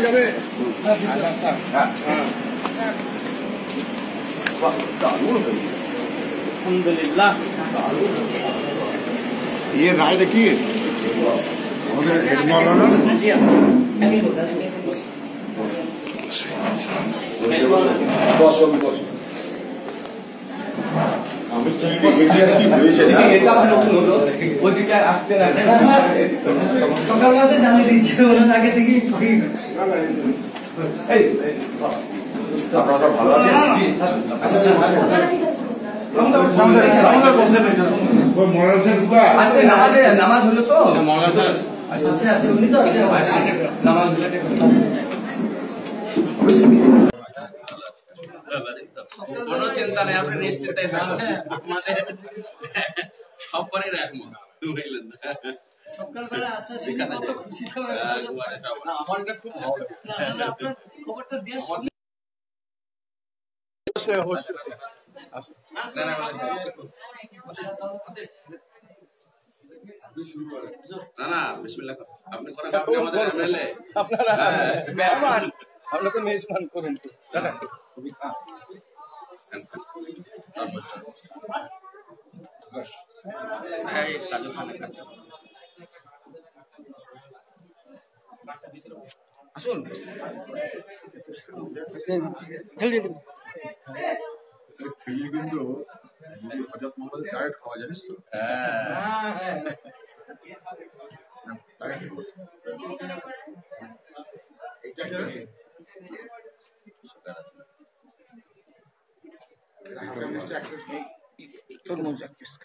যাবে আলহামদুলিল্লাহ। ইয়ে রায়টা কি আমাদের সকালবেলাতে জানিয়ে দিচ্ছে ওনার আগে থেকেই। আপনারা ভালো আছেন? নামাজ হলো তো উনি তো আছে নামাজ কোনো চিন্তা নেই, আপনি নিশ্চিন্তাই থাকুন, আমাদের সবারই রাখবো বুঝলেন না। সকালবেলা আসা কত খুশি আমার এটা খুব ভালো আপনার খবরটা দিয়ে না না বিসমিল্লাহ আপনি করেন, আপনি আমাদের এমএলএ, আপনারা মেহমান, আপনাকে মেজবান করুন। আসুন কিন্তু হজরত মোহাম্মদ ডাইরেক্ট খাওয়া জানিস তো?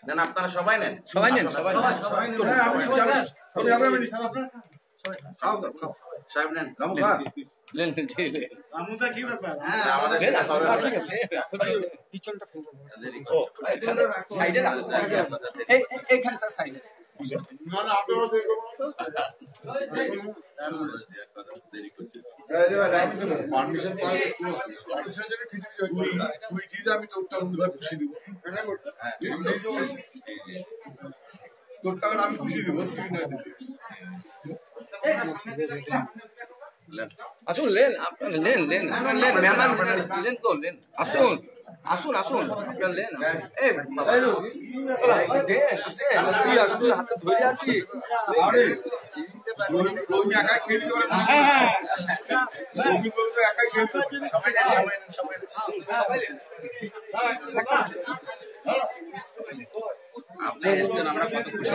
না না আপনারা সবাই নেন, সবাই নেন, সবাই সাহেব নেন, আমি তোর টাকাটা আমি খুশি দিব। আসুন লেন, আপনার লেন লেন, আপনার লেন, মেহমান লেন তো লেন, আসুন আসুন আসুন, আপনার লেন। এই আসুন, হাতে ধরে আছি। একাই খেলতে পারে, একাই খেলতে আপনি এসছেন, আমরা কত খুশি,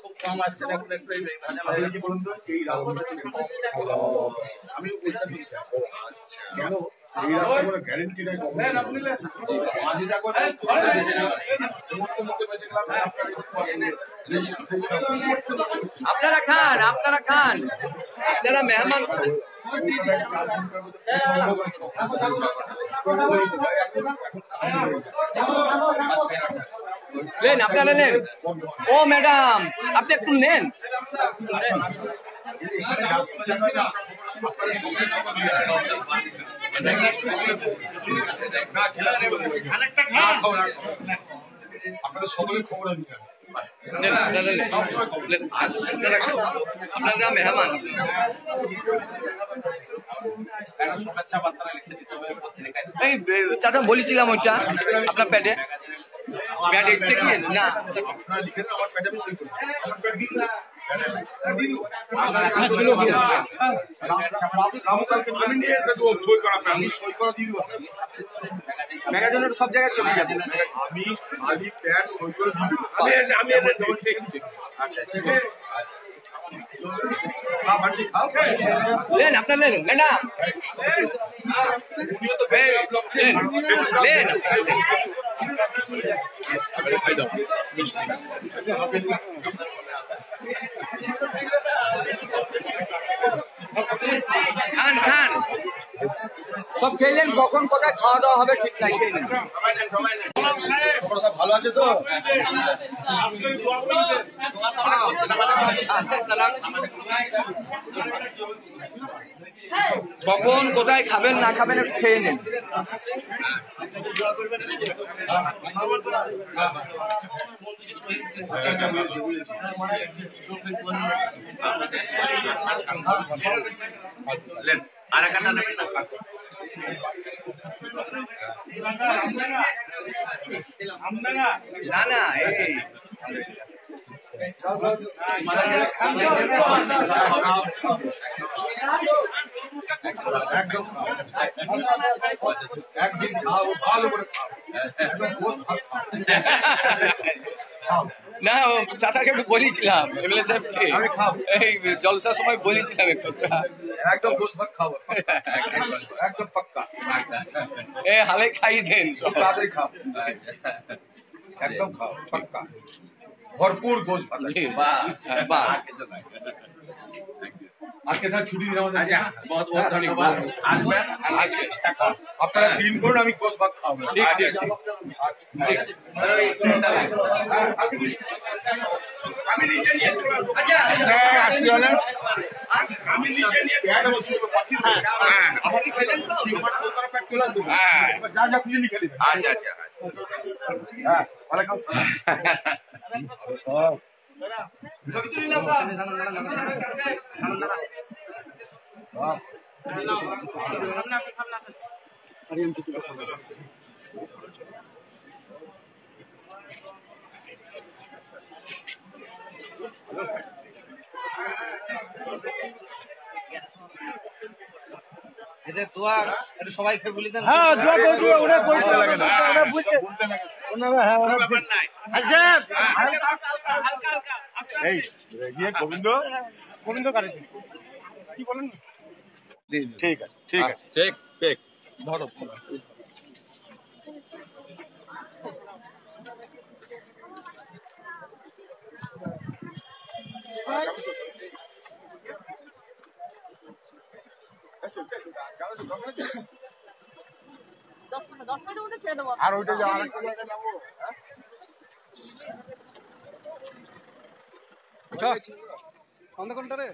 খুব কম আসছেন, এখন একটু বলুন তো এই রাস্তাটা আমি কেন এই রাস্তা কোনো গ্যারেন্টি নাই। আপনারা খান, আপনারা খান, আপনারা মেহমান লেন, আপনারা লেন। ও ম্যাডাম, আপনি একটু নেন। আপনাদের সকলের খবর আমি জানি। আপনারা মেহমান, শুভেচ্ছা বার্তা লিখে দিতে হবে পত্রিকায়। এই চাচা বলেছিলাম ওইটা আপনার প্যাডে, প্যাড এসছে কি না? আপনারা লিখে দেন, আমার প্যাডে আমি সই করি। আমার প্যাড দিয়ে দিন। আমি নিয়ে এসে দেবো সই করা প্যাড, আমি সই করা দিয়ে দেবো। ম্যাগাজিনের সব জায়গায় চলে যাবে। আমি খালি প্যাড সই করে দিয়ে দেবো। আমি আচ্ছা লেন, আপনার লেন ম্যাডাম, লেন লেন। খান খান, সব খেলেন, কখন কোথায় খাওয়া দাওয়া হবে ঠিক নাই, খেয়ে নেন। ভালো আছে তো? কখন কোথায় খাবেন না খাবেন একটু খেয়ে নেন। লেন আর একটা নেবেন না না না এই একদম একদিন খাও ভালো করে খাও একদম গোস ভাত খাও না ও চাচাকে আমি বলেছিলাম এমএলএ সাহেবকে আমি খাবো। এই জলসার সময় বলেছিলাম একটু একদম গোস ভাত খাও একদম পাক্কা এ হালে খাইয়ে দেন সব। তাড়াতাড়ি খাও একদম খাও পাক্কা ভরপুর গোস ভাত আছে। বাস বাস আজকে তার ছুটি দিন আমাদের আচ্ছা বহুত বহুত ধন্যবাদ আসবেন আপনারা দিন করুন আমি গোস ভাত খাবো ঠিক ঠিক আমি নিজে নিয়ে চলে আসবো আসছি হলে আমি নিজে নিয়ে প্যাডে বসে পাঠিয়ে দেব হ্যাঁ আপনি খেলেন তো আমার সরকার প্যাড চলে আসবে হ্যাঁ যা যা খুলে লিখে দিবেন আচ্ছা আচ্ছা হ্যাঁ ওয়ালাইকুম সালাম এদের দোয়া একটু সবাইকে বলে দেন। হ্যাঁ দোয়া করে দিও ওরা করে দিও লাগে না। ওরা বুঝতে ওরা হ্যাঁ ওরা ব্যাপার নাই এই গিয়ে গোবিন্দ গোবিন্দ কারেছি কি বলেন ঠিক আছে ঠিক আছে ঠিক ঠিক ধরো দশ মিনিটের মধ্যে ছেড়ে দেবো। আর ওইটা যে আরেকটা জায়গায় যাবো কোনটা রে